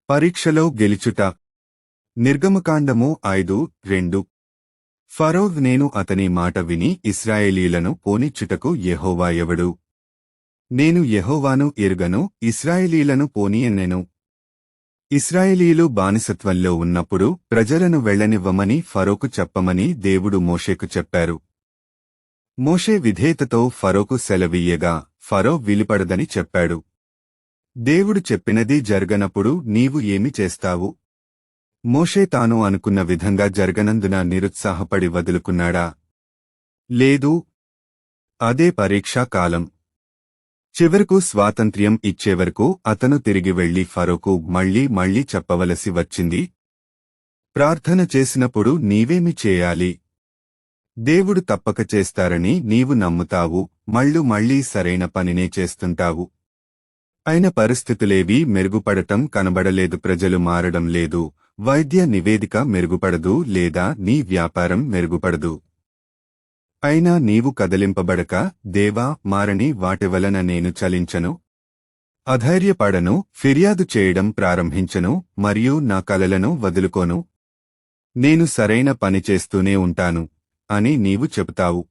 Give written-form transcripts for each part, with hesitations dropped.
పరీక్షలో గెలుచుట. నిర్గమకాండము 5:2. ఫరో నేను అతని మాట విని ఇశ్రాయేలీలను పోనిచ్చుటకు యెహోవా ఎవడు? నేను యెహోవాను ఎరుగను, ఇశ్రాయేలీలను పోనీయనెను. ఇశ్రాయేలీలు బానిసత్వంలో ఉన్నప్పుడు ప్రజలను వెళ్ళనివ్వమని ఫరోకు చెప్పమని దేవుడు మోషేకు చెప్పారు. మోషే విధేయతతో ఫరోకు సెలవియ్యగా ఫరో విలుపడదని చెప్పాడు. దేవుడు చెప్పినది జరగనప్పుడు నీవు ఏమి చేస్తావు? మోషే తాను అనుకున్న విధంగా జరగనందున నిరుత్సాహపడి వదులుకున్నాడా? లేదు. అదే పరీక్షా కాలం. చివరకు స్వాతంత్ర్యం ఇచ్చేవరకు అతను తిరిగి వెళ్లి ఫరోకు మళ్లీ చెప్పవలసి వచ్చింది. ప్రార్థన చేసినప్పుడు నీవేమి చేయాలి? దేవుడు తప్పక చేస్తారని నీవు నమ్ముతావు, మళ్లీ సరైన పనినే చేస్తుంటావు. అయిన పరిస్థితులేవీ మెరుగుపడటం కనబడలేదు. ప్రజలు మారడం లేదు, వైద్య నివేదిక మెరుగుపడదు లేదా నీ వ్యాపారం మెరుగుపడదు. అయినా నీవు కదలింపబడక, దేవా మారని వాటివలన నేను చలించను, అధైర్యపడను, ఫిర్యాదు చేయడం ప్రారంభించను మరియు నా కలలను వదులుకోను. నేను సరైన పని చేస్తూనే ఉంటాను అని నీవు చెబుతావు.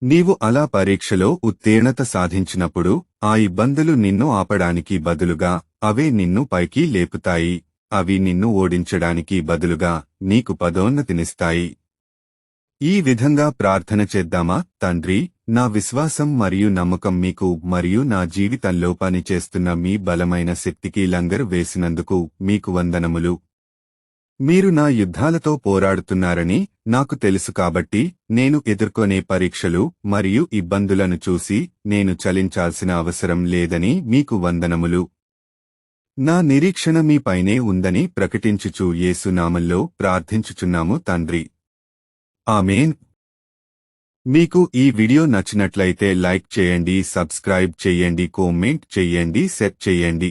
నీవు అలా పరీక్షలో ఉత్తీర్ణత సాధించినప్పుడు ఆ ఇబ్బందులు నిన్ను ఆపడానికి బదులుగా అవే నిన్ను పైకి లేపుతాయి. అవి నిన్ను ఓడించడానికి బదులుగా నీకు పదోన్నతినిస్తాయి. ఈ విధంగా ప్రార్థన చేద్దామా? తండ్రి, నా విశ్వాసం మరియు నమ్మకం మీకు మరియు నా జీవితంలో పనిచేస్తున్న మీ బలమైన శక్తికి లంగరు వేసినందుకు మీకు వందనములు. మీరు నా యుద్ధాలతో పోరాడుతున్నారని నాకు తెలుసు కాబట్టి నేను ఎదుర్కొనే పరీక్షలు మరియు ఇబ్బందులను చూసి నేను చలించాల్సిన అవసరం లేదని మీకు వందనములు. నా నిరీక్షణ మీపైనే ఉందని ప్రకటించుచు యేసు నామములో ప్రార్థించుచున్నాము తండ్రి. ఆమేన్. మీకు ఈ వీడియో నచ్చినట్లయితే లైక్ చేయండి, సబ్స్క్రైబ్ చేయండి, కామెంట్ చేయండి, షేర్ చేయండి.